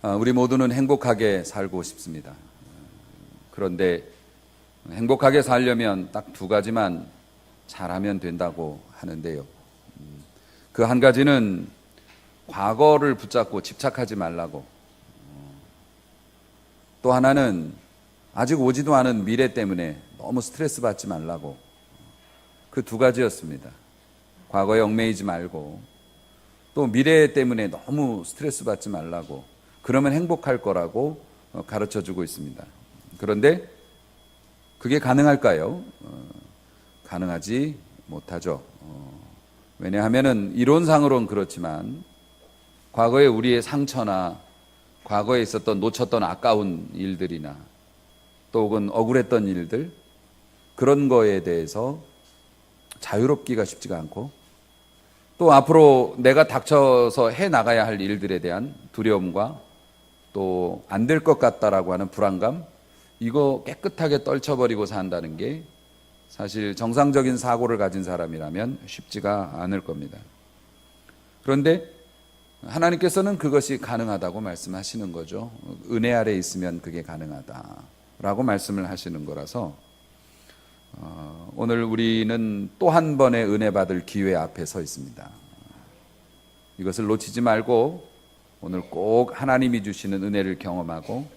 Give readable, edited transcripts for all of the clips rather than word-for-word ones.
우리 모두는 행복하게 살고 싶습니다. 그런데 행복하게 살려면 딱 두 가지만 잘하면 된다고 하는데요. 그 한 가지는 과거를 붙잡고 집착하지 말라고, 또 하나는 아직 오지도 않은 미래 때문에 너무 스트레스 받지 말라고, 그 두 가지였습니다. 과거에 얽매이지 말고, 또 미래 때문에 너무 스트레스 받지 말라고, 그러면 행복할 거라고 가르쳐 주고 있습니다. 그런데 그게 가능할까요? 가능하지 못하죠. 왜냐하면 이론상으로는 그렇지만 과거에 우리의 상처나 과거에 있었던 놓쳤던 아까운 일들이나 또 혹은 억울했던 일들, 그런 거에 대해서 자유롭기가 쉽지가 않고, 또 앞으로 내가 닥쳐서 해 나가야 할 일들에 대한 두려움과 또 안 될 것 같다라고 하는 불안감, 이거 깨끗하게 떨쳐버리고 산다는 게 사실 정상적인 사고를 가진 사람이라면 쉽지가 않을 겁니다. 그런데 하나님께서는 그것이 가능하다고 말씀하시는 거죠. 은혜 아래 있으면 그게 가능하다라고 말씀을 하시는 거라서 오늘 우리는 또 한 번의 은혜 받을 기회 앞에 서 있습니다. 이것을 놓치지 말고 오늘 꼭 하나님이 주시는 은혜를 경험하고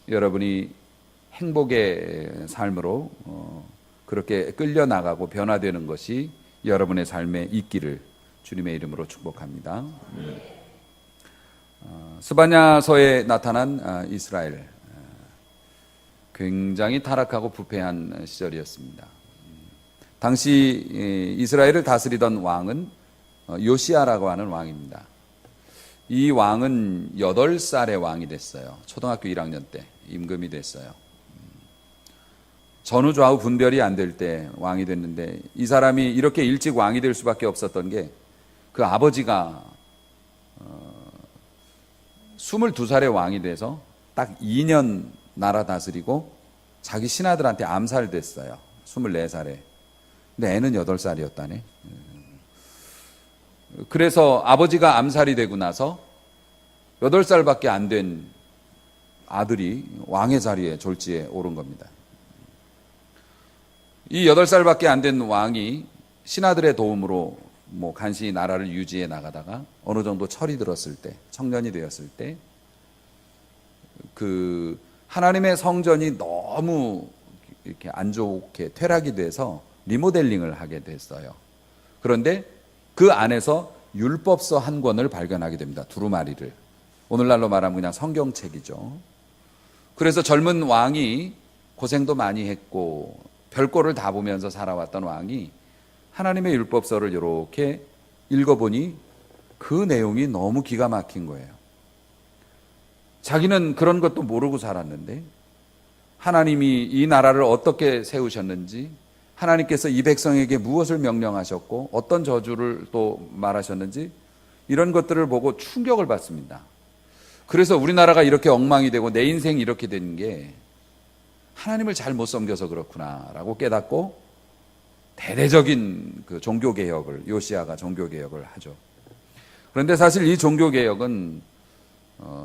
여러분이 행복의 삶으로 그렇게 끌려나가고 변화되는 것이 여러분의 삶에 있기를 주님의 이름으로 축복합니다. 스바냐서에 나타난 이스라엘, 굉장히 타락하고 부패한 시절이었습니다. 당시 이스라엘을 다스리던 왕은 요시야라고 하는 왕입니다. 이 왕은 8살의 왕이 됐어요. 초등학교 1학년 때 임금이 됐어요. 전후좌우 분별이 안 될 때 왕이 됐는데, 이 사람이 이렇게 일찍 왕이 될 수밖에 없었던 게 그 아버지가 22살의 왕이 돼서 딱 2년 나라 다스리고 자기 신하들한테 암살됐어요. 24살에. 근데 애는 8살이었다네. 그래서 아버지가 암살이 되고 나서 8살밖에 안 된 아들이 왕의 자리에 졸지에 오른 겁니다. 이 8살밖에 안 된 왕이 신하들의 도움으로 간신히 나라를 유지해 나가다가 어느 정도 철이 들었을 때, 청년이 되었을 때, 그 하나님의 성전이 너무 이렇게 안 좋게 퇴락이 돼서 리모델링을 하게 됐어요. 그런데 그 안에서 율법서 한 권을 발견하게 됩니다. 두루마리를. 오늘날로 말하면 그냥 성경책이죠. 그래서 젊은 왕이 고생도 많이 했고 별꼴을 다 보면서 살아왔던 왕이 하나님의 율법서를 이렇게 읽어보니 그 내용이 너무 기가 막힌 거예요. 자기는 그런 것도 모르고 살았는데 하나님이 이 나라를 어떻게 세우셨는지, 하나님께서 이 백성에게 무엇을 명령하셨고 어떤 저주를 또 말하셨는지, 이런 것들을 보고 충격을 받습니다. 그래서 우리나라가 이렇게 엉망이 되고 내 인생이 이렇게 된 게 하나님을 잘 못 섬겨서 그렇구나라고 깨닫고 대대적인 그 종교개혁을, 요시야가 종교개혁을 하죠. 그런데 사실 이 종교개혁은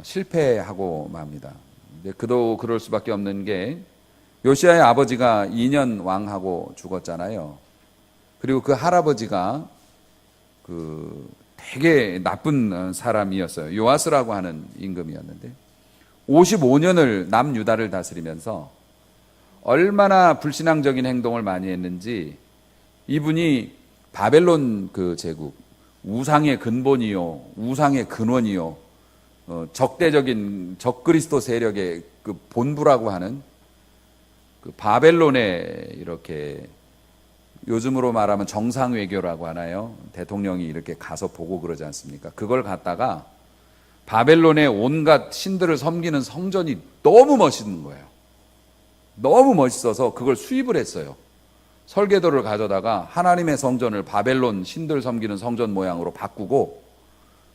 실패하고 맙니다. 근데 그도 그럴 수밖에 없는 게 요시야의 아버지가 2년 왕하고 죽었잖아요. 그리고 그 할아버지가 그 되게 나쁜 사람이었어요. 요아스라고 하는 임금이었는데 55년을 남유다를 다스리면서 얼마나 불신앙적인 행동을 많이 했는지, 이분이 바벨론 그 제국, 우상의 근본이요, 우상의 근원이요, 적대적인 적그리스도 세력의 그 본부라고 하는 그 바벨론에 이렇게, 요즘으로 말하면 정상 외교라고 하나요? 대통령이 이렇게 가서 보고 그러지 않습니까? 그걸 갖다가 바벨론의 온갖 신들을 섬기는 성전이 너무 멋있는 거예요. 너무 멋있어서 그걸 수입을 했어요. 설계도를 가져다가 하나님의 성전을 바벨론 신들 섬기는 성전 모양으로 바꾸고,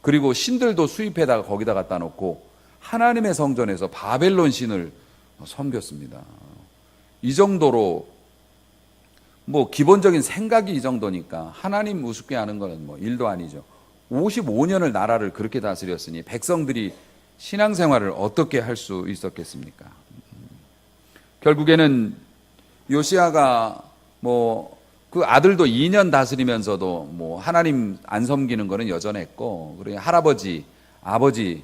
그리고 신들도 수입해다가 거기다 갖다 놓고 하나님의 성전에서 바벨론 신을 섬겼습니다. 이 정도로 기본적인 생각이 이 정도니까 하나님 우습게 하는 거는 일도 아니죠. 55년을 나라를 그렇게 다스렸으니 백성들이 신앙생활을 어떻게 할 수 있었겠습니까? 결국에는 요시야가 그 아들도 2년 다스리면서도 하나님 안 섬기는 거는 여전했고, 그리고 할아버지, 아버지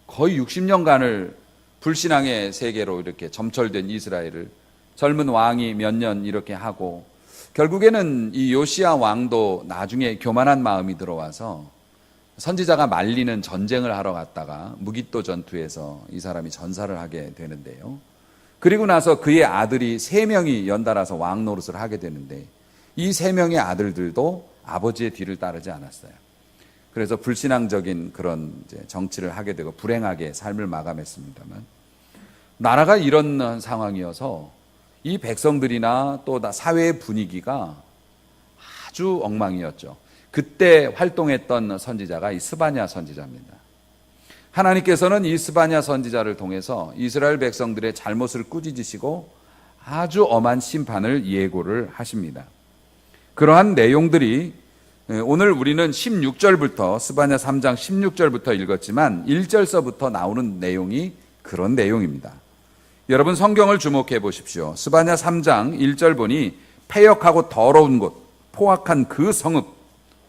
거의 60년간을 불신앙의 세계로 이렇게 점철된 이스라엘을 젊은 왕이 몇 년 이렇게 하고, 결국에는 이 요시야 왕도 나중에 교만한 마음이 들어와서 선지자가 말리는 전쟁을 하러 갔다가 무깃도 전투에서 이 사람이 전사를 하게 되는데요. 그리고 나서 그의 아들이 3명이 연달아서 왕 노릇을 하게 되는데, 이 3명의 아들들도 아버지의 뒤를 따르지 않았어요. 그래서 불신앙적인 그런 정치를 하게 되고 불행하게 삶을 마감했습니다만, 나라가 이런 상황이어서 이 백성들이나 또 사회의 분위기가 아주 엉망이었죠. 그때 활동했던 선지자가 이 스바냐 선지자입니다. 하나님께서는 이 스바냐 선지자를 통해서 이스라엘 백성들의 잘못을 꾸짖으시고 아주 엄한 심판을 예고를 하십니다. 그러한 내용들이 오늘 우리는 16절부터 스바냐 3장 16절부터 읽었지만 1절서부터 나오는 내용이 그런 내용입니다. 여러분 성경을 주목해 보십시오. 스바냐 3장 1절 보니 패역하고 더러운 곳, 포악한 그 성읍,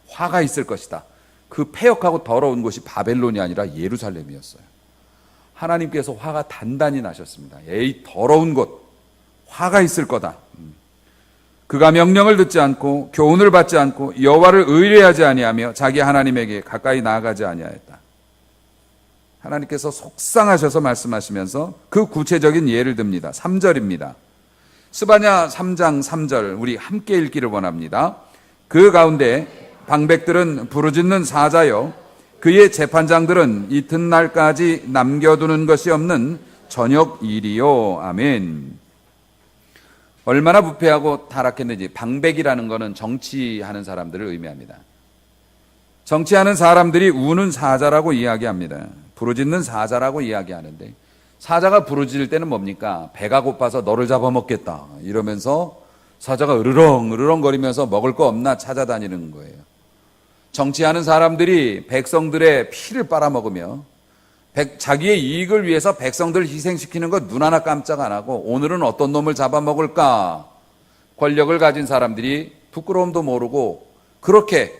화가 있을 것이다. 그 패역하고 더러운 곳이 바벨론이 아니라 예루살렘이었어요. 하나님께서 화가 단단히 나셨습니다. 에이 더러운 곳, 화가 있을 거다. 그가 명령을 듣지 않고 교훈을 받지 않고 여호와를 의뢰하지 아니하며 자기 하나님에게 가까이 나아가지 아니하였다. 하나님께서 속상하셔서 말씀하시면서 그 구체적인 예를 듭니다. 3절입니다. 스바냐 3장 3절 우리 함께 읽기를 원합니다. 그 가운데 방백들은 부르짖는 사자여, 그의 재판장들은 이튿날까지 남겨두는 것이 없는 저녁 일이요. 아멘. 얼마나 부패하고 타락했는지. 방백이라는 것은 정치하는 사람들을 의미합니다. 정치하는 사람들이 우는 사자라고 이야기합니다. 부르짖는 사자라고 이야기하는데, 사자가 부르짖을 때는 뭡니까? 배가 고파서 너를 잡아먹겠다 이러면서 사자가 으르렁 거리면서 먹을 거 없나 찾아다니는 거예요. 정치하는 사람들이 백성들의 피를 빨아먹으며 자기의 이익을 위해서 백성들을 희생시키는 것 눈 하나 깜짝 안 하고 오늘은 어떤 놈을 잡아먹을까? 권력을 가진 사람들이 부끄러움도 모르고 그렇게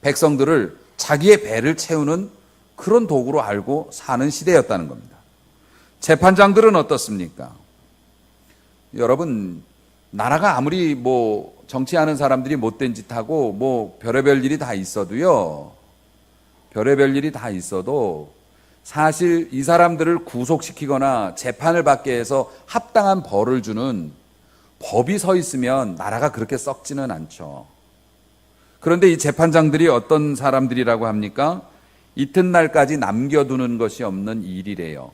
백성들을 자기의 배를 채우는 그런 도구로 알고 사는 시대였다는 겁니다. 재판장들은 어떻습니까? 여러분, 나라가 아무리 정치하는 사람들이 못된 짓하고 별의별 일이 다 있어도요, 별의별 일이 다 있어도 사실 이 사람들을 구속시키거나 재판을 받게 해서 합당한 벌을 주는 법이 서 있으면 나라가 그렇게 썩지는 않죠. 그런데 이 재판장들이 어떤 사람들이라고 합니까? 이튿날까지 남겨두는 것이 없는 일이래요.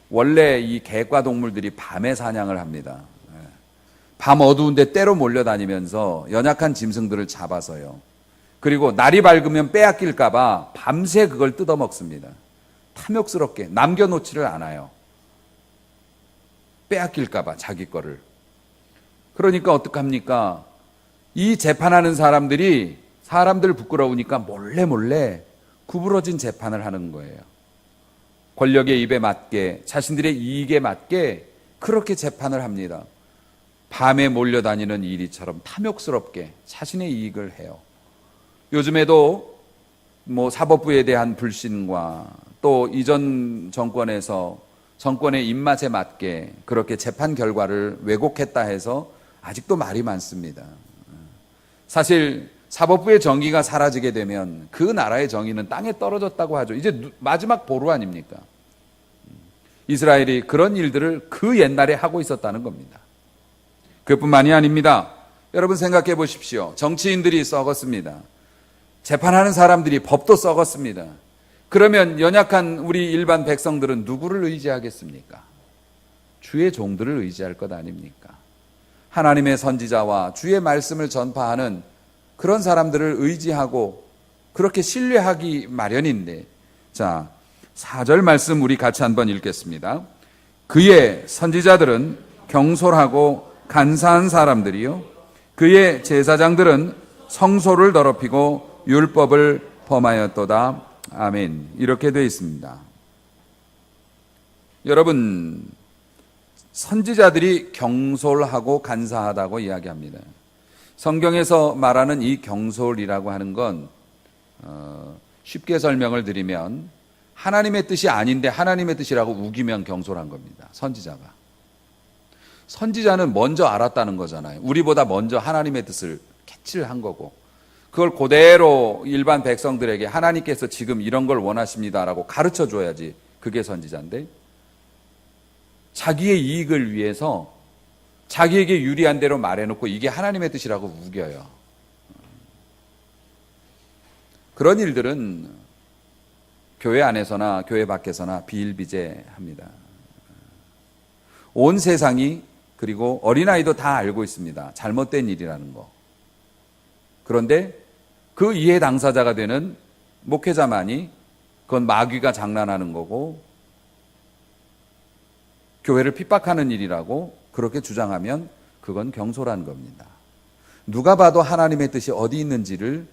원래 이 개과 동물들이 밤에 사냥을 합니다. 밤 어두운데 떼로 몰려다니면서 연약한 짐승들을 잡아서요. 그리고 날이 밝으면 빼앗길까 봐 밤새 그걸 뜯어먹습니다. 탐욕스럽게 남겨놓지를 않아요. 빼앗길까 봐 자기 거를. 그러니까 어떡합니까? 이 재판하는 사람들이 사람들 부끄러우니까 몰래 구부러진 재판을 하는 거예요. 권력의 입에 맞게, 자신들의 이익에 맞게 그렇게 재판을 합니다. 밤에 몰려다니는 이리처럼 탐욕스럽게 자신의 이익을 해요. 요즘에도 사법부에 대한 불신과 또 이전 정권에서 정권의 입맛에 맞게 그렇게 재판 결과를 왜곡했다 해서 아직도 말이 많습니다. 사실 사법부의 정의가 사라지게 되면 그 나라의 정의는 땅에 떨어졌다고 하죠. 이제 마지막 보루 아닙니까? 이스라엘이 그런 일들을 그 옛날에 하고 있었다는 겁니다. 그뿐만이 아닙니다. 여러분 생각해 보십시오. 정치인들이 썩었습니다. 재판하는 사람들이 법도 썩었습니다. 그러면 연약한 우리 일반 백성들은 누구를 의지하겠습니까? 주의 종들을 의지할 것 아닙니까? 하나님의 선지자와 주의 말씀을 전파하는 그런 사람들을 의지하고 그렇게 신뢰하기 마련인데, 자, 4절 말씀 우리 같이 한번 읽겠습니다. 그의 선지자들은 경솔하고 간사한 사람들이요, 그의 제사장들은 성소를 더럽히고 율법을 범하였도다. 아멘. 이렇게 되어 있습니다. 여러분, 선지자들이 경솔하고 간사하다고 이야기합니다. 성경에서 말하는 이 경솔이라고 하는 건 쉽게 설명을 드리면 하나님의 뜻이 아닌데 하나님의 뜻이라고 우기면 경솔한 겁니다. 선지자는 먼저 알았다는 거잖아요. 우리보다 먼저 하나님의 뜻을 캐치를 한 거고, 그걸 그대로 일반 백성들에게 하나님께서 지금 이런 걸 원하십니다라고 가르쳐 줘야지 그게 선지자인데, 자기의 이익을 위해서 자기에게 유리한 대로 말해놓고 이게 하나님의 뜻이라고 우겨요. 그런 일들은 교회 안에서나 교회 밖에서나 비일비재합니다. 온 세상이, 그리고 어린아이도 다 알고 있습니다. 잘못된 일이라는 거. 그런데 그 이해 당사자가 되는 목회자만이 그건 마귀가 장난하는 거고 교회를 핍박하는 일이라고 그렇게 주장하면 그건 경솔한 겁니다. 누가 봐도 하나님의 뜻이 어디 있는지를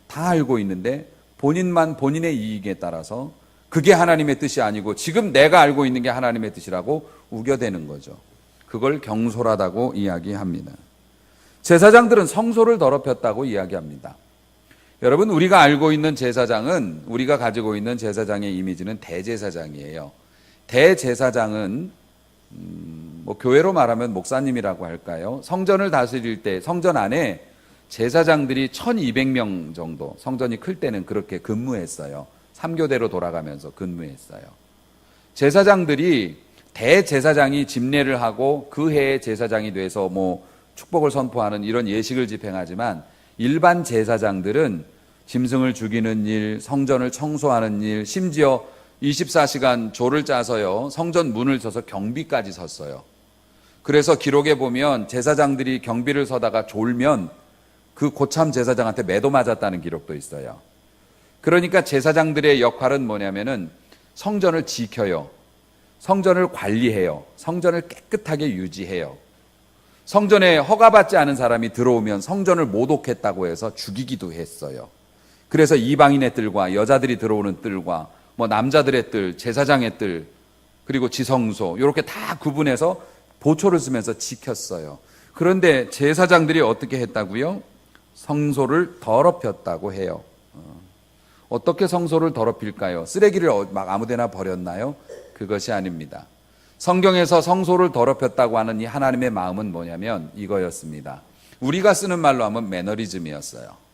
다 알고 있는데 본인만 본인의 이익에 따라서 그게 하나님의 뜻이 아니고 지금 내가 알고 있는 게 하나님의 뜻이라고 우겨대는 거죠. 그걸 경솔하다고 이야기합니다. 제사장들은 성소를 더럽혔다고 이야기합니다. 여러분, 우리가 알고 있는 제사장은, 우리가 가지고 있는 제사장의 이미지는 대제사장이에요. 대제사장은 교회로 말하면 목사님이라고 할까요? 성전을 다스릴 때 성전 안에 제사장들이 1200명 정도, 성전이 클 때는 그렇게 근무했어요. 3교대로 돌아가면서 근무했어요. 제사장들이, 대제사장이 집례를 하고 그 해에 제사장이 돼서 축복을 선포하는 이런 예식을 집행하지만, 일반 제사장들은 짐승을 죽이는 일, 성전을 청소하는 일, 심지어 24시간 조를 짜서요, 성전 문을 쳐서 경비까지 섰어요. 그래서 기록에 보면 제사장들이 경비를 서다가 졸면 그 고참 제사장한테 매도 맞았다는 기록도 있어요. 그러니까 제사장들의 역할은 뭐냐면은 성전을 지켜요. 성전을 관리해요. 성전을 깨끗하게 유지해요. 성전에 허가받지 않은 사람이 들어오면 성전을 모독했다고 해서 죽이기도 했어요. 그래서 이방인의 뜰과 여자들이 들어오는 뜰과 남자들의 뜰, 제사장의 뜰, 그리고 지성소, 이렇게 다 구분해서 보초를 쓰면서 지켰어요. 그런데 제사장들이 어떻게 했다고요? 성소를 더럽혔다고 해요. 어떻게 성소를 더럽힐까요? 쓰레기를 막 아무데나 버렸나요? 그것이 아닙니다. 성경에서 성소를 더럽혔다고 하는 이 하나님의 마음은 뭐냐면 이거였습니다. 우리가 쓰는 말로 하면 매너리즘이었어요.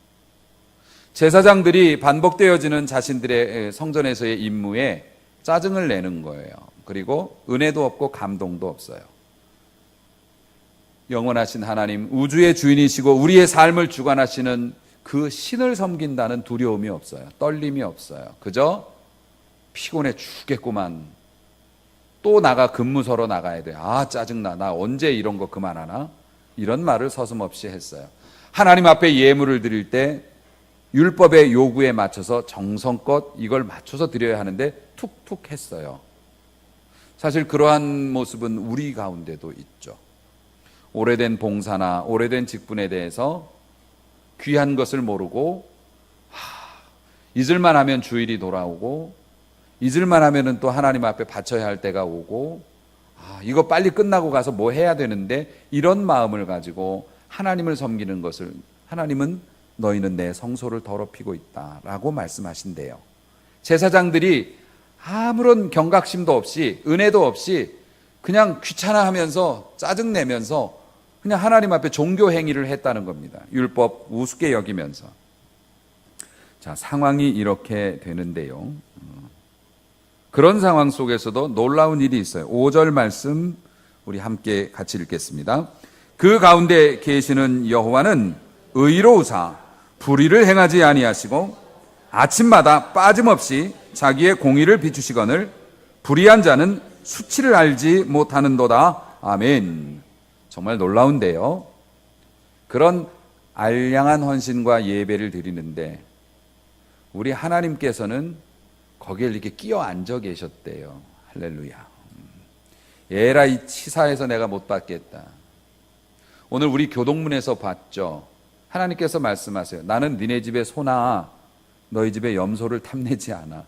제사장들이 반복되어지는 자신들의 성전에서의 임무에 짜증을 내는 거예요. 그리고 은혜도 없고 감동도 없어요. 영원하신 하나님, 우주의 주인이시고 우리의 삶을 주관하시는 그 신을 섬긴다는 두려움이 없어요. 떨림이 없어요. 그저 피곤해 죽겠구만, 또 근무서로 나가야 돼. 짜증나. 나 언제 이런 거 그만하나? 이런 말을 서슴없이 했어요. 하나님 앞에 예물을 드릴 때 율법의 요구에 맞춰서 정성껏 이걸 맞춰서 드려야 하는데 툭툭 했어요. 사실 그러한 모습은 우리 가운데도 있죠. 오래된 봉사나 오래된 직분에 대해서 귀한 것을 모르고 잊을만 하면 주일이 돌아오고 잊을만 하면은 또 하나님 앞에 바쳐야 할 때가 오고 이거 빨리 끝나고 가서 뭐 해야 되는데, 이런 마음을 가지고 하나님을 섬기는 것을, 하나님은 너희는 내 성소를 더럽히고 있다라고 말씀하신대요. 제사장들이 아무런 경각심도 없이 은혜도 없이 그냥 귀찮아하면서 짜증내면서 그냥 하나님 앞에 종교 행위를 했다는 겁니다. 율법 우습게 여기면서. 자, 상황이 이렇게 되는데요. 그런 상황 속에서도 놀라운 일이 있어요. 5절 말씀 우리 함께 같이 읽겠습니다. 그 가운데 계시는 여호와는 의로우사 불의를 행하지 아니하시고 아침마다 빠짐없이 자기의 공의를 비추시거늘 불의한 자는 수치를 알지 못하는도다. 아멘. 정말 놀라운데요. 그런 알량한 헌신과 예배를 드리는데 우리 하나님께서는 거기에 이렇게 끼어 앉아 계셨대요. 할렐루야. 에라, 이 치사해서 내가 못 받겠다. 오늘 우리 교동문에서 봤죠. 하나님께서 말씀하세요. 나는 니네 집에 소나 너희 집에 염소를 탐내지 않아.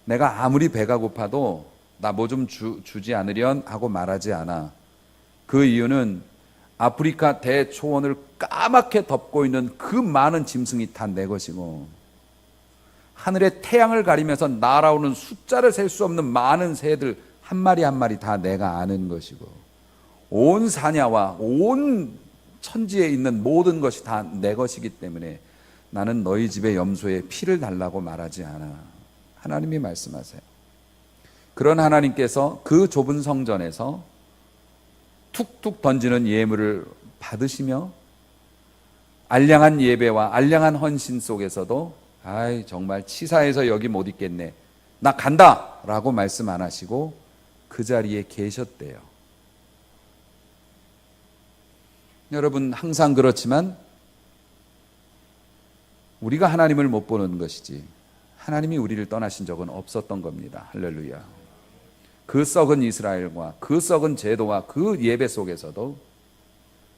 내가 아무리 배가 고파도 나 뭐 좀 주지 않으련 하고 말하지 않아. 그 이유는 아프리카 대초원을 까맣게 덮고 있는 그 많은 짐승이 다 내 것이고, 하늘의 태양을 가리면서 날아오는 숫자를 셀 수 없는 많은 새들 한 마리 한 마리 다 내가 아는 것이고, 온 사냐와 온 천지에 있는 모든 것이 다 내 것이기 때문에 나는 너희 집의 염소에 피를 달라고 말하지 않아. 하나님이 말씀하세요. 그런 하나님께서 그 좁은 성전에서 툭툭 던지는 예물을 받으시며 알량한 예배와 알량한 헌신 속에서도 아이 정말 치사해서 여기 못 있겠네, 나 간다 라고 말씀 안 하시고 그 자리에 계셨대요. 여러분, 항상 그렇지만 우리가 하나님을 못 보는 것이지 하나님이 우리를 떠나신 적은 없었던 겁니다. 할렐루야. 그 썩은 이스라엘과 그 썩은 제도와 그 예배 속에서도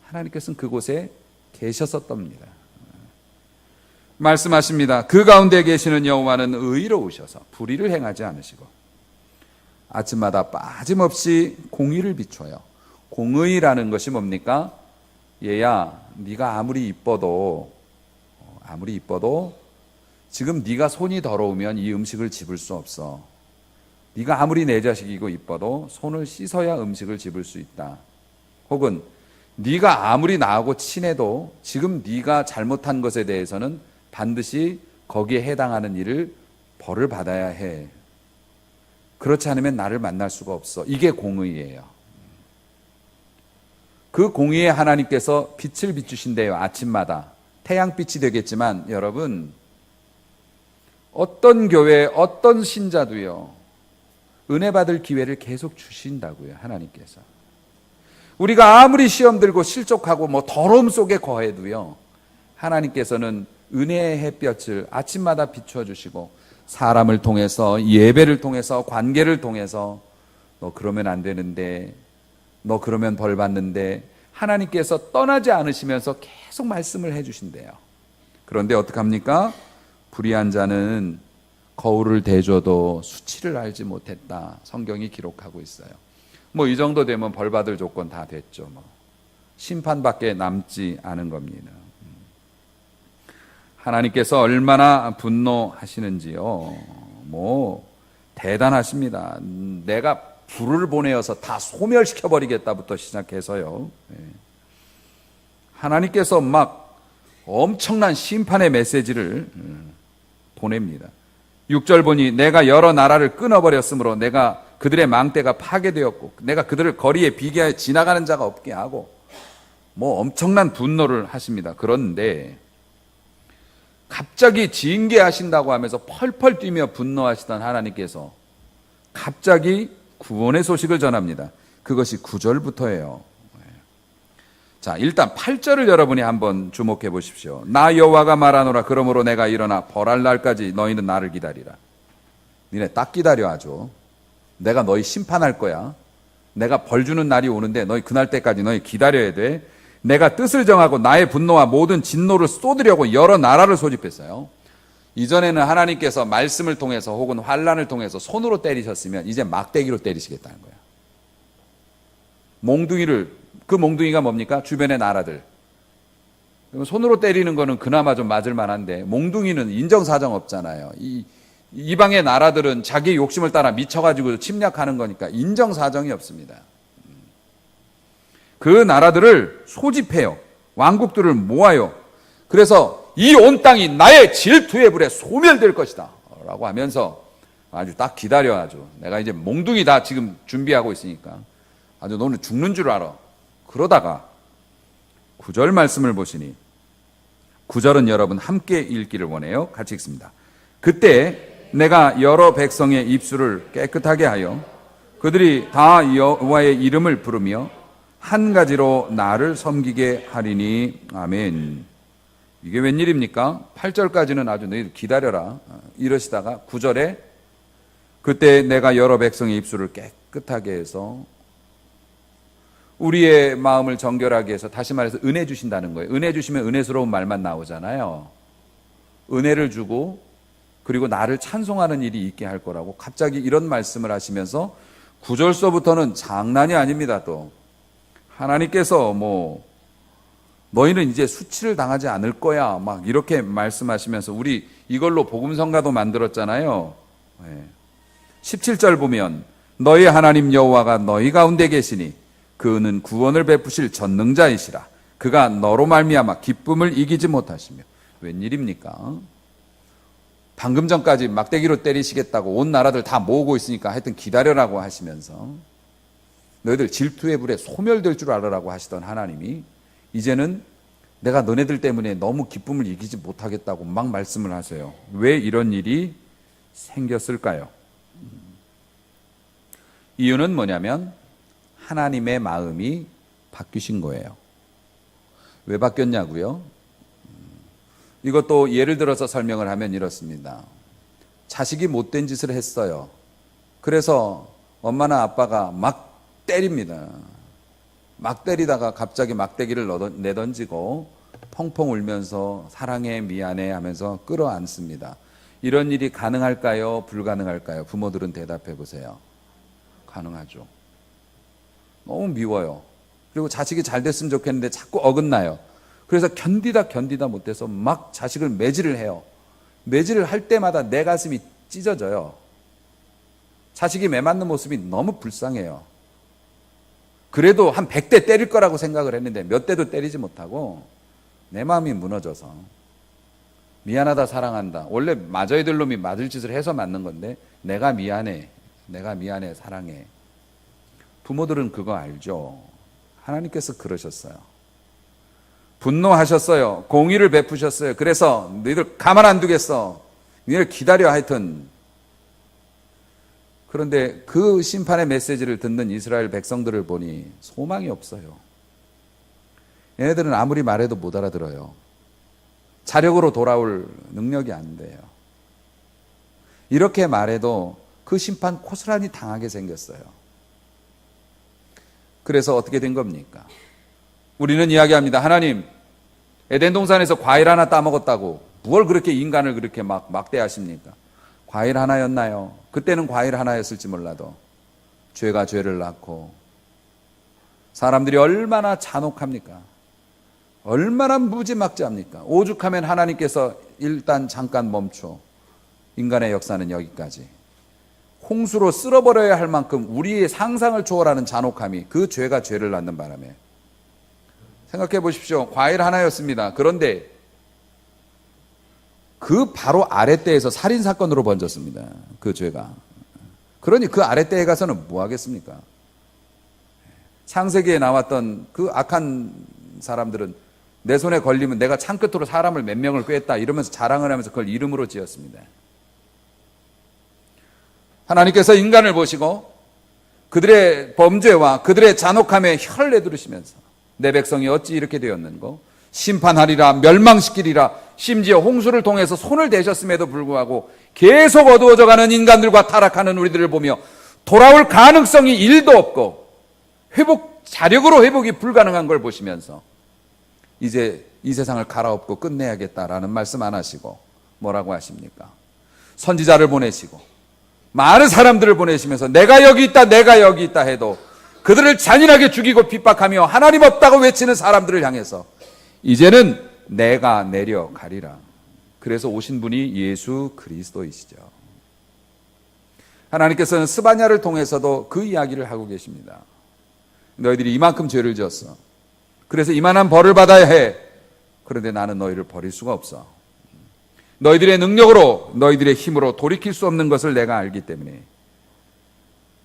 하나님께서는 그곳에 계셨었답니다. 말씀하십니다. 그 가운데 계시는 여호와는 의로우셔서 불의를 행하지 않으시고 아침마다 빠짐없이 공의를 비춰요. 공의라는 것이 뭡니까? 얘야, 네가 아무리 이뻐도 지금 네가 손이 더러우면 이 음식을 집을 수 없어. 네가 아무리 내 자식이고 이뻐도 손을 씻어야 음식을 집을 수 있다. 혹은 네가 아무리 나하고 친해도 지금 네가 잘못한 것에 대해서는 반드시 거기에 해당하는 일을 벌을 받아야 해. 그렇지 않으면 나를 만날 수가 없어. 이게 공의예요. 그 공의에 하나님께서 빛을 비추신대요. 아침마다 태양빛이 되겠지만 여러분, 어떤 교회, 어떤 신자도요, 은혜 받을 기회를 계속 주신다고요. 하나님께서. 우리가 아무리 시험 들고 실족하고 뭐 더러움 속에 거해도요, 하나님께서는 은혜의 햇볕을 아침마다 비춰주시고 사람을 통해서, 예배를 통해서, 관계를 통해서 너 그러면 안 되는데, 너 그러면 벌 받는데, 하나님께서 떠나지 않으시면서 계속 말씀을 해주신대요. 그런데 어떡합니까? 불의한 자는 거울을 대줘도 수치를 알지 못했다. 성경이 기록하고 있어요. 뭐 이 정도 되면 벌 받을 조건 다 됐죠. 뭐 심판밖에 남지 않은 겁니다. 하나님께서 얼마나 분노하시는지요. 뭐 대단하십니다. 내가 불을 보내어서 다 소멸시켜버리겠다부터 시작해서요. 하나님께서 막 엄청난 심판의 메시지를 보냅니다. 6절 보니 내가 여러 나라를 끊어버렸으므로 내가 그들의 망대가 파괴되었고 내가 그들을 거리에 비게하여 지나가는 자가 없게 하고, 뭐 엄청난 분노를 하십니다. 그런데 갑자기 징계하신다고 하면서 펄펄 뛰며 분노하시던 하나님께서 갑자기 구원의 소식을 전합니다. 그것이 9절부터예요. 자, 일단 8절을 여러분이 한번 주목해 보십시오. 나 여호와가 말하노라. 그러므로 내가 일어나 벌할 날까지 너희는 나를 기다리라. 니네 딱 기다려 아주. 내가 너희 심판할 거야. 내가 벌 주는 날이 오는데 너희 그날 때까지 너희 기다려야 돼. 내가 뜻을 정하고 나의 분노와 모든 진노를 쏟으려고 여러 나라를 소집했어요. 이전에는 하나님께서 말씀을 통해서 혹은 환난을 통해서 손으로 때리셨으면 이제 막대기로 때리시겠다는 거야. 그 몽둥이가 뭡니까? 주변의 나라들. 손으로 때리는 거는 그나마 좀 맞을 만한데 몽둥이는 인정사정 없잖아요. 이방의 나라들은 자기 욕심을 따라 미쳐가지고 침략하는 거니까 인정사정이 없습니다. 그 나라들을 소집해요. 왕국들을 모아요. 그래서 이 온 땅이 나의 질투의 불에 소멸될 것이다 라고 하면서 아주 딱 기다려. 아주 내가 이제 몽둥이 다 지금 준비하고 있으니까 아주 너는 죽는 줄 알아. 그러다가 9절 말씀을 보시니, 9절은 여러분 함께 읽기를 원해요. 같이 읽습니다. 그때 내가 여러 백성의 입술을 깨끗하게 하여 그들이 다 여호와의 이름을 부르며 한 가지로 나를 섬기게 하리니. 아멘. 이게 웬일입니까? 8절까지는 아주 너희들 기다려라 이러시다가 9절에 그때 내가 여러 백성의 입술을 깨끗하게 해서, 우리의 마음을 정결하게 해서, 다시 말해서 은혜 주신다는 거예요. 은혜 주시면 은혜스러운 말만 나오잖아요. 은혜를 주고 그리고 나를 찬송하는 일이 있게 할 거라고 갑자기 이런 말씀을 하시면서 9절서부터는 장난이 아닙니다. 또 하나님께서 너희는 이제 수치를 당하지 않을 거야 막 이렇게 말씀하시면서, 우리 이걸로 복음성가도 만들었잖아요. 17절 보면 너희 하나님 여호와가 너희 가운데 계시니 그는 구원을 베푸실 전능자이시라. 그가 너로 말미암아 기쁨을 이기지 못하시며. 웬일입니까? 방금 전까지 막대기로 때리시겠다고 온 나라들 다 모으고 있으니까 하여튼 기다려라고 하시면서, 너희들 질투의 불에 소멸될 줄 알아라고 하시던 하나님이 이제는 내가 너네들 때문에 너무 기쁨을 이기지 못하겠다고 막 말씀을 하세요. 왜 이런 일이 생겼을까요? 이유는 뭐냐면 하나님의 마음이 바뀌신 거예요. 왜 바뀌었냐고요? 이것도 예를 들어서 설명을 하면 이렇습니다. 자식이 못된 짓을 했어요. 그래서 엄마나 아빠가 막 때립니다. 막 때리다가 갑자기 막대기를 내던지고 펑펑 울면서 사랑해, 미안해 하면서 끌어안습니다. 이런 일이 가능할까요? 불가능할까요? 부모들은 대답해 보세요. 가능하죠. 너무 미워요. 그리고 자식이 잘 됐으면 좋겠는데 자꾸 어긋나요. 그래서 견디다 못해서 막 자식을 매질을 해요. 매질을 할 때마다 내 가슴이 찢어져요. 자식이 매 맞는 모습이 너무 불쌍해요. 그래도 한 100대 때릴 거라고 생각을 했는데 몇 대도 때리지 못하고 내 마음이 무너져서 미안하다, 사랑한다. 원래 맞아야 될 놈이 맞을 짓을 해서 맞는 건데 내가 미안해, 사랑해. 부모들은 그거 알죠. 하나님께서 그러셨어요. 분노하셨어요. 공의를 베푸셨어요. 그래서 너희들 가만 안 두겠어. 너희들 기다려 하여튼. 그런데 그 심판의 메시지를 듣는 이스라엘 백성들을 보니 소망이 없어요. 얘네들은 아무리 말해도 못 알아들어요. 자력으로 돌아올 능력이 안 돼요. 이렇게 말해도 그 심판 고스란히 당하게 생겼어요. 그래서 어떻게 된 겁니까? 우리는 이야기합니다. 하나님, 에덴 동산에서 과일 하나 따먹었다고 뭘 그렇게 인간을 그렇게 막 막대하십니까? 과일 하나였나요? 그때는 과일 하나였을지 몰라도 죄가 죄를 낳고 사람들이 얼마나 잔혹합니까? 얼마나 무지막지합니까? 오죽하면 하나님께서 일단 잠깐 멈춰. 인간의 역사는 여기까지. 홍수로 쓸어버려야 할 만큼 우리의 상상을 초월하는 잔혹함이, 그 죄가 죄를 낳는 바람에. 생각해 보십시오. 과일 하나였습니다. 그런데 그 바로 아랫대에서 살인사건으로 번졌습니다. 그 죄가. 그러니 그 아랫대에 가서는 뭐 하겠습니까? 창세기에 나왔던 그 악한 사람들은 내 손에 걸리면 내가 창끝으로 사람을 몇 명을 꿰었다 이러면서 자랑을 하면서 그걸 이름으로 지었습니다. 하나님께서 인간을 보시고 그들의 범죄와 그들의 잔혹함에 혀를 내두르시면서 내 백성이 어찌 이렇게 되었는고, 심판하리라, 멸망시키리라, 심지어 홍수를 통해서 손을 대셨음에도 불구하고 계속 어두워져가는 인간들과 타락하는 우리들을 보며 돌아올 가능성이 1도 없고 자력으로 회복이 불가능한 걸 보시면서 이제 이 세상을 갈아엎고 끝내야겠다라는 말씀 안 하시고 뭐라고 하십니까? 선지자를 보내시고 많은 사람들을 보내시면서 내가 여기 있다 해도 그들을 잔인하게 죽이고 핍박하며 하나님 없다고 외치는 사람들을 향해서 이제는 내가 내려가리라. 그래서 오신 분이 예수 그리스도이시죠. 하나님께서는 스바냐를 통해서도 그 이야기를 하고 계십니다. 너희들이 이만큼 죄를 지었어. 그래서 이만한 벌을 받아야 해. 그런데 나는 너희를 버릴 수가 없어. 너희들의 능력으로, 너희들의 힘으로 돌이킬 수 없는 것을 내가 알기 때문에.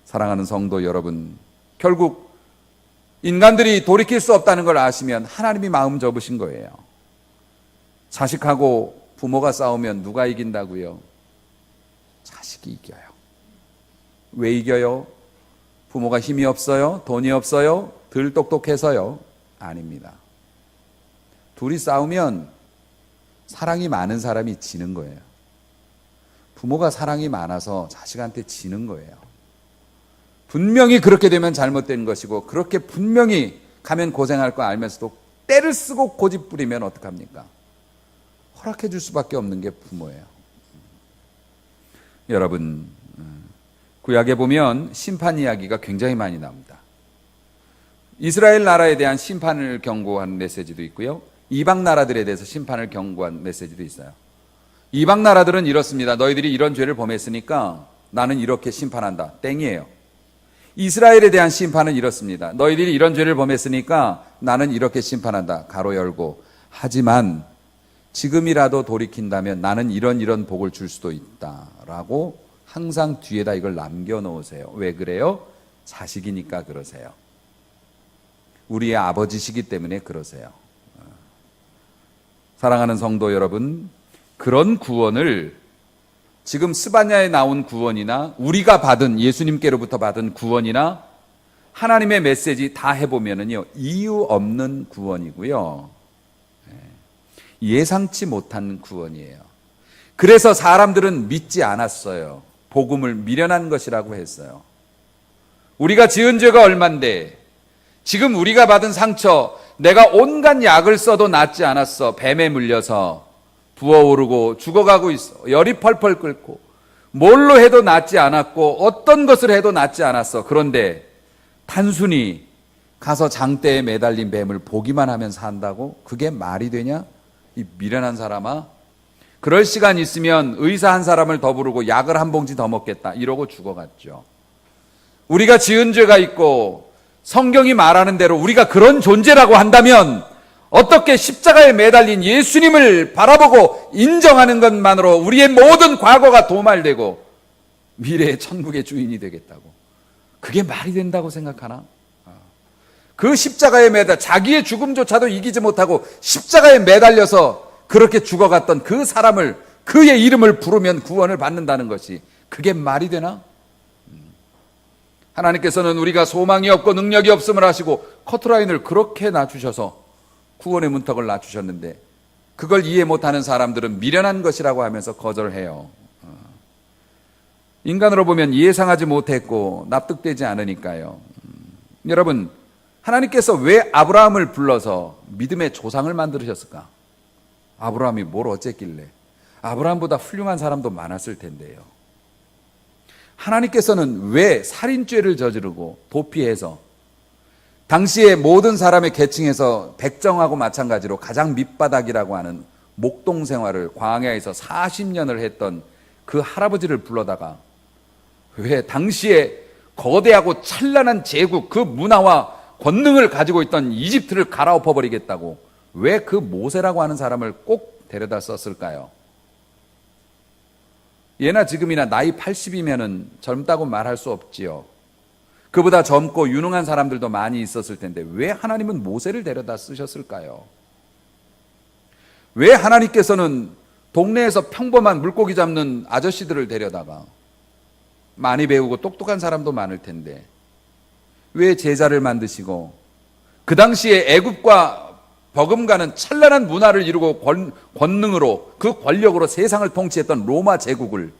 사랑하는 성도 여러분, 결국 인간들이 돌이킬 수 없다는 걸 아시면 하나님이 마음 접으신 거예요. 자식하고 부모가 싸우면 누가 이긴다고요? 자식이 이겨요. 왜 이겨요? 부모가 힘이 없어요? 돈이 없어요? 덜 똑똑해서요? 아닙니다. 둘이 싸우면 사랑이 많은 사람이 지는 거예요. 부모가 사랑이 많아서 자식한테 지는 거예요. 분명히 그렇게 되면 잘못된 것이고, 그렇게 분명히 가면 고생할 거 알면서도 때를 쓰고 고집 부리면 어떡합니까? 허락해 줄 수밖에 없는 게 부모예요. 여러분, 구약에 보면 심판 이야기가 굉장히 많이 나옵니다. 이스라엘 나라에 대한 심판을 경고하는 메시지도 있고요. 이방 나라들에 대해서 심판을 경고한 메시지도 있어요. 이방 나라들은 이렇습니다. 너희들이 이런 죄를 범했으니까 나는 이렇게 심판한다. 땡이에요. 이스라엘에 대한 심판은 이렇습니다. 너희들이 이런 죄를 범했으니까 나는 이렇게 심판한다. 가로 열고. 하지만 지금이라도 돌이킨다면 나는 이런 복을 줄 수도 있다라고 항상 뒤에다 이걸 남겨놓으세요. 왜 그래요? 자식이니까 그러세요. 우리의 아버지시기 때문에 그러세요. 사랑하는 성도 여러분, 그런 구원을 지금 스바냐에 나온 구원이나 우리가 받은 예수님께로부터 받은 구원이나 하나님의 메시지 다 해보면은요, 이유 없는 구원이고요. 예상치 못한 구원이에요. 그래서 사람들은 믿지 않았어요. 복음을 미련한 것이라고 했어요. 우리가 지은 죄가 얼만데 지금 우리가 받은 상처, 내가 온갖 약을 써도 낫지 않았어. 뱀에 물려서 부어오르고 죽어가고 있어. 열이 펄펄 끓고 뭘로 해도 낫지 않았고 어떤 것을 해도 낫지 않았어. 그런데 단순히 가서 장대에 매달린 뱀을 보기만 하면 산다고? 그게 말이 되냐? 이 미련한 사람아, 그럴 시간 있으면 의사 한 사람을 더 부르고 약을 한 봉지 더 먹겠다 이러고 죽어갔죠. 우리가 지은 죄가 있고 성경이 말하는 대로 우리가 그런 존재라고 한다면 어떻게 십자가에 매달린 예수님을 바라보고 인정하는 것만으로 우리의 모든 과거가 도말되고 미래의 천국의 주인이 되겠다고, 그게 말이 된다고 생각하나? 그 십자가에 자기의 죽음조차도 이기지 못하고 십자가에 매달려서 그렇게 죽어갔던 그 사람을, 그의 이름을 부르면 구원을 받는다는 것이 그게 말이 되나? 하나님께서는 우리가 소망이 없고 능력이 없음을 아시고 커트라인을 그렇게 낮추셔서 구원의 문턱을 낮추셨는데 그걸 이해 못하는 사람들은 미련한 것이라고 하면서 거절해요. 인간으로 보면 예상하지 못했고 납득되지 않으니까요. 여러분, 하나님께서 왜 아브라함을 불러서 믿음의 조상을 만드셨을까? 아브라함이 뭘 어쨌길래? 아브라함보다 훌륭한 사람도 많았을 텐데요. 하나님께서는 왜 살인죄를 저지르고 도피해서 당시에 모든 사람의 계층에서 백정하고 마찬가지로 가장 밑바닥이라고 하는 목동 생활을 광야에서 40년을 했던 그 할아버지를 불러다가 왜 당시에 거대하고 찬란한 제국, 그 문화와 권능을 가지고 있던 이집트를 갈아엎어 버리겠다고 왜 그 모세라고 하는 사람을 꼭 데려다 썼을까요? 예나 지금이나 나이 80이면은 젊다고 말할 수 없지요. 그보다 젊고 유능한 사람들도 많이 있었을 텐데 왜 하나님은 모세를 데려다 쓰셨을까요? 왜 하나님께서는 동네에서 평범한 물고기 잡는 아저씨들을 데려다가, 많이 배우고 똑똑한 사람도 많을 텐데 왜 제자를 만드시고 그 당시에 애굽과 버금가는 찬란한 문화를 이루고 권능으로, 그 권력으로 세상을 통치했던 로마 제국을,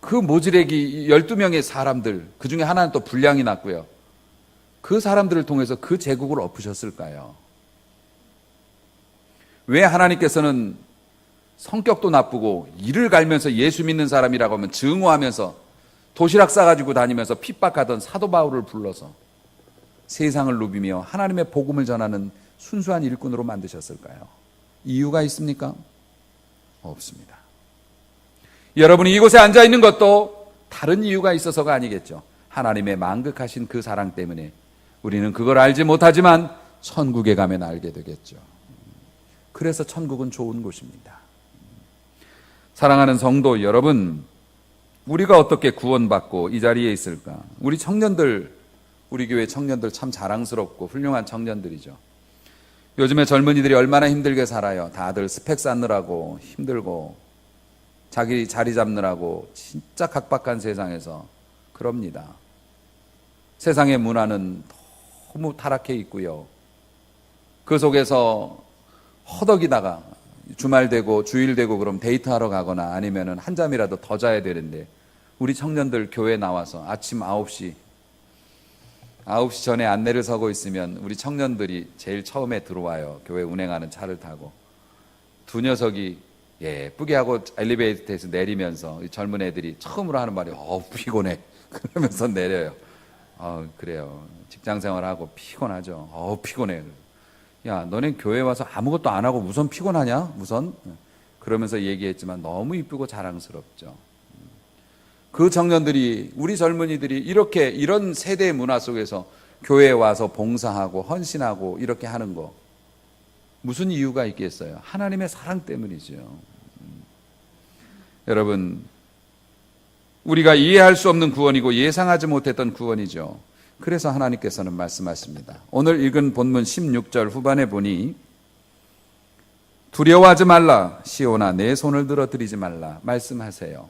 그 모지래기 12명의 사람들, 그 중에 하나는 또 불량이 났고요, 그 사람들을 통해서 그 제국을 엎으셨을까요? 왜 하나님께서는 성격도 나쁘고 이를 갈면서 예수 믿는 사람이라고 하면 증오하면서 도시락 싸가지고 다니면서 핍박하던 사도 바울을 불러서 세상을 누비며 하나님의 복음을 전하는 순수한 일꾼으로 만드셨을까요? 이유가 있습니까? 없습니다. 여러분이 이곳에 앉아 있는 것도 다른 이유가 있어서가 아니겠죠. 하나님의 만극하신 그 사랑 때문에 우리는 그걸 알지 못하지만 천국에 가면 알게 되겠죠. 그래서 천국은 좋은 곳입니다. 사랑하는 성도 여러분, 우리가 어떻게 구원받고 이 자리에 있을까? 우리 청년들, 우리 교회 청년들 참 자랑스럽고 훌륭한 청년들이죠. 요즘에 젊은이들이 얼마나 힘들게 살아요. 다들 스펙 쌓느라고 힘들고 자기 자리 잡느라고 진짜 각박한 세상에서 그럽니다. 세상의 문화는 너무 타락해 있고요. 그 속에서 허덕이다가 주말 되고 주일 되고 그럼 데이트하러 가거나 아니면은 한 잠이라도 더 자야 되는데, 우리 청년들 교회 나와서 아침 9시 전에 안내를 서고 있으면 우리 청년들이 제일 처음에 들어와요. 교회 운행하는 차를 타고. 두 녀석이 예쁘게 하고 엘리베이터에서 내리면서 이 젊은 애들이 처음으로 하는 말이 피곤해 그러면서 내려요. 그래요. 직장 생활하고 피곤하죠. 피곤해. 야, 너네 교회 와서 아무것도 안 하고 무슨 피곤하냐? 무슨? 그러면서 얘기했지만 너무 이쁘고 자랑스럽죠. 그 청년들이, 우리 젊은이들이 이런 세대의 문화 속에서 교회에 와서 봉사하고 헌신하고 이렇게 하는 거 무슨 이유가 있겠어요? 하나님의 사랑 때문이죠. 여러분, 우리가 이해할 수 없는 구원이고 예상하지 못했던 구원이죠. 그래서 하나님께서는 말씀하십니다. 오늘 읽은 본문 16절 후반에 보니 두려워하지 말라 시온아 내 손을 들어드리지 말라 말씀하세요.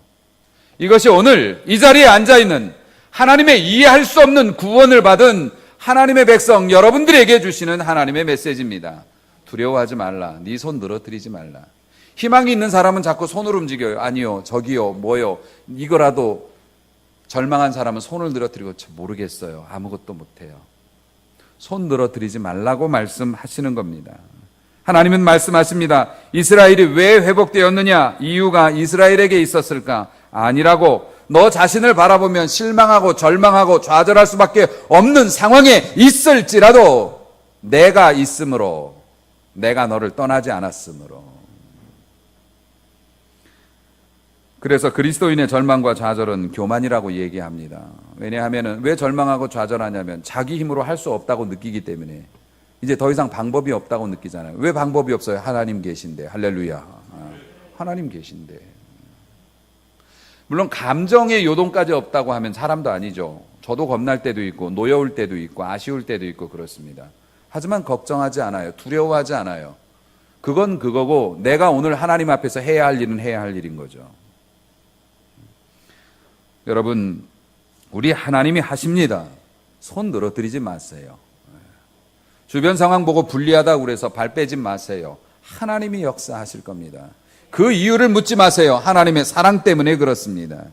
이것이 오늘 이 자리에 앉아있는 하나님의 이해할 수 없는 구원을 받은 하나님의 백성 여러분들에게 주시는 하나님의 메시지입니다. 두려워하지 말라. 네 손 늘어뜨리지 말라. 희망이 있는 사람은 자꾸 손을 움직여요. 아니요, 저기요, 뭐요. 이거라도 절망한 사람은 손을 늘어뜨리고 모르겠어요. 아무것도 못해요. 손 늘어뜨리지 말라고 말씀하시는 겁니다. 하나님은 말씀하십니다. 이스라엘이 왜 회복되었느냐? 이유가 이스라엘에게 있었을까? 아니라고. 너 자신을 바라보면 실망하고 절망하고 좌절할 수밖에 없는 상황에 있을지라도 내가 있으므로, 내가 너를 떠나지 않았으므로. 그래서 그리스도인의 절망과 좌절은 교만이라고 얘기합니다. 왜냐하면 왜 절망하고 좌절하냐면 자기 힘으로 할 수 없다고 느끼기 때문에 이제 더 이상 방법이 없다고 느끼잖아요. 왜 방법이 없어요? 하나님 계신데. 할렐루야. 하나님 계신데. 물론 감정의 요동까지 없다고 하면 사람도 아니죠. 저도 겁날 때도 있고 노여울 때도 있고 아쉬울 때도 있고 그렇습니다. 하지만 걱정하지 않아요. 두려워하지 않아요. 그건 그거고 내가 오늘 하나님 앞에서 해야 할 일은 해야 할 일인 거죠. 여러분, 우리 하나님이 하십니다. 손 늘어뜨리지 마세요. 주변 상황 보고 불리하다고 그래서 발 빼지 마세요. 하나님이 역사하실 겁니다. 그 이유를 묻지 마세요. 하나님의 사랑 때문에 그렇습니다.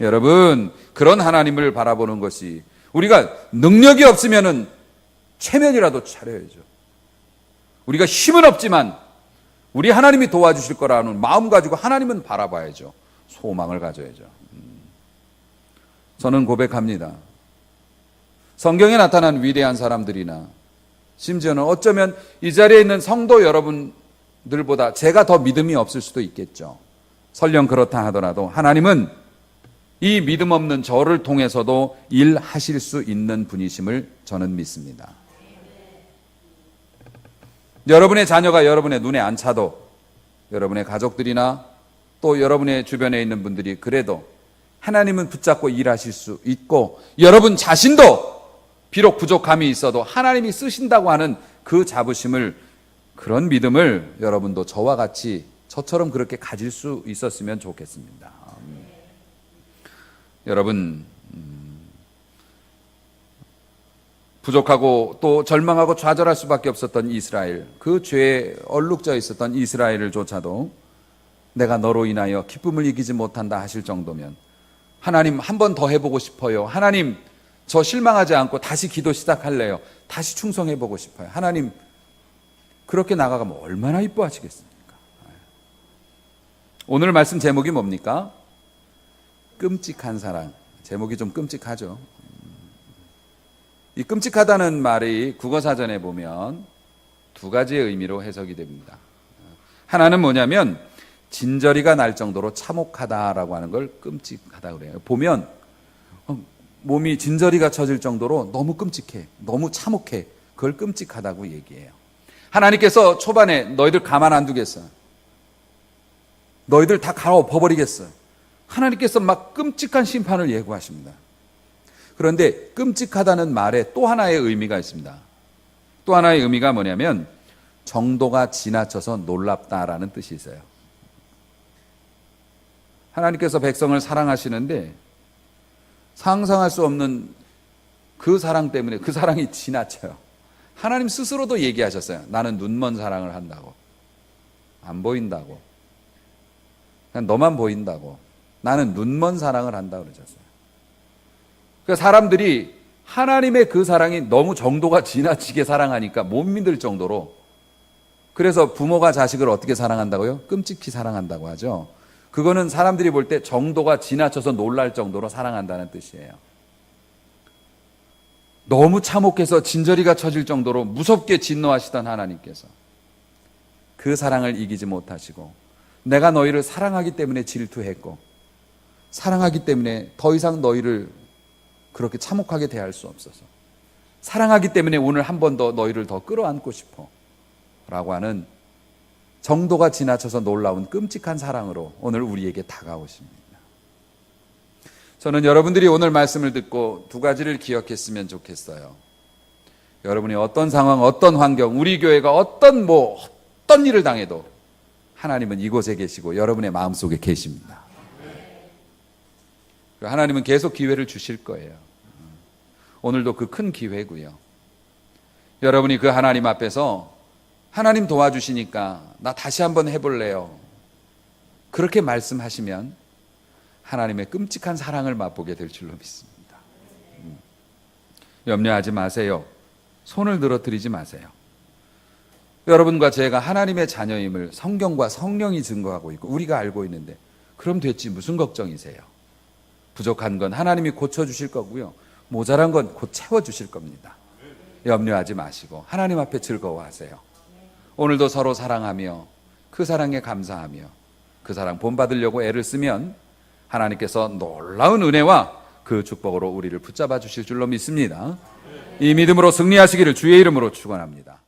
여러분, 그런 하나님을 바라보는 것이, 우리가 능력이 없으면은 체면이라도 차려야죠. 우리가 힘은 없지만 우리 하나님이 도와주실 거라는 마음 가지고 하나님은 바라봐야죠. 소망을 가져야죠. 저는 고백합니다. 성경에 나타난 위대한 사람들이나 심지어는 어쩌면 이 자리에 있는 성도 여러분들보다 제가 더 믿음이 없을 수도 있겠죠. 설령 그렇다 하더라도 하나님은 이 믿음 없는 저를 통해서도 일하실 수 있는 분이심을 저는 믿습니다. 여러분의 자녀가 여러분의 눈에 안 차도, 여러분의 가족들이나 또 여러분의 주변에 있는 분들이 그래도 하나님은 붙잡고 일하실 수 있고, 여러분 자신도 비록 부족함이 있어도 하나님이 쓰신다고 하는 그 자부심을, 그런 믿음을 여러분도 저와 같이, 저처럼 그렇게 가질 수 있었으면 좋겠습니다. 여러분, 부족하고 또 절망하고 좌절할 수밖에 없었던 이스라엘, 그 죄에 얼룩져 있었던 이스라엘을 조차도 내가 너로 인하여 기쁨을 이기지 못한다 하실 정도면, 하나님 한 번 더 해보고 싶어요. 하나님 저 실망하지 않고 다시 기도 시작할래요. 다시 충성해보고 싶어요. 하나님, 그렇게 나가가면 얼마나 이뻐하시겠습니까? 오늘 말씀 제목이 뭡니까? 끔찍한 사랑. 제목이 좀 끔찍하죠. 이 끔찍하다는 말이 국어사전에 보면 두 가지의 의미로 해석이 됩니다. 하나는 뭐냐면 진저리가 날 정도로 참혹하다라고 하는 걸 끔찍하다 그래요. 보면 몸이 진저리가 쳐질 정도로 너무 끔찍해, 너무 참혹해. 그걸 끔찍하다고 얘기해요. 하나님께서 초반에 너희들 가만 안 두겠어, 너희들 다 갈아엎어버리겠어, 하나님께서 막 끔찍한 심판을 예고하십니다. 그런데 끔찍하다는 말에 또 하나의 의미가 있습니다. 또 하나의 의미가 뭐냐면 정도가 지나쳐서 놀랍다라는 뜻이 있어요. 하나님께서 백성을 사랑하시는데 상상할 수 없는 그 사랑 때문에 그 사랑이 지나쳐요. 하나님 스스로도 얘기하셨어요. 나는 눈먼 사랑을 한다고. 안 보인다고. 그냥 너만 보인다고. 나는 눈먼 사랑을 한다고 그러셨어요. 그러니까 사람들이 하나님의 그 사랑이 너무 정도가 지나치게 사랑하니까 못 믿을 정도로 그래서 부모가 자식을 어떻게 사랑한다고요? 끔찍히 사랑한다고 하죠. 그거는 사람들이 볼 때 정도가 지나쳐서 놀랄 정도로 사랑한다는 뜻이에요. 너무 참혹해서 진저리가 쳐질 정도로 무섭게 진노하시던 하나님께서 그 사랑을 이기지 못하시고 내가 너희를 사랑하기 때문에 질투했고 사랑하기 때문에 더 이상 너희를 그렇게 참혹하게 대할 수 없어서 사랑하기 때문에 오늘 한 번 더 너희를 더 끌어안고 싶어 라고 하는 정도가 지나쳐서 놀라운 끔찍한 사랑으로 오늘 우리에게 다가오십니다. 저는 여러분들이 오늘 말씀을 듣고 두 가지를 기억했으면 좋겠어요. 여러분이 어떤 상황, 어떤 환경, 우리 교회가 어떤 일을 당해도 하나님은 이곳에 계시고 여러분의 마음속에 계십니다. 하나님은 계속 기회를 주실 거예요. 오늘도 그 큰 기회고요. 여러분이 그 하나님 앞에서 하나님 도와주시니까 나 다시 한번 해볼래요. 그렇게 말씀하시면 하나님의 끔찍한 사랑을 맛보게 될 줄로 믿습니다. 염려하지 마세요. 손을 늘어뜨리지 마세요. 여러분과 제가 하나님의 자녀임을 성경과 성령이 증거하고 있고 우리가 알고 있는데 그럼 됐지 무슨 걱정이세요? 부족한 건 하나님이 고쳐주실 거고요. 모자란 건 곧 채워주실 겁니다. 염려하지 마시고 하나님 앞에 즐거워하세요. 오늘도 서로 사랑하며 그 사랑에 감사하며 그 사랑 본받으려고 애를 쓰면 하나님께서 놀라운 은혜와 그 축복으로 우리를 붙잡아 주실 줄로 믿습니다. 이 믿음으로 승리하시기를 주의 이름으로 축원합니다.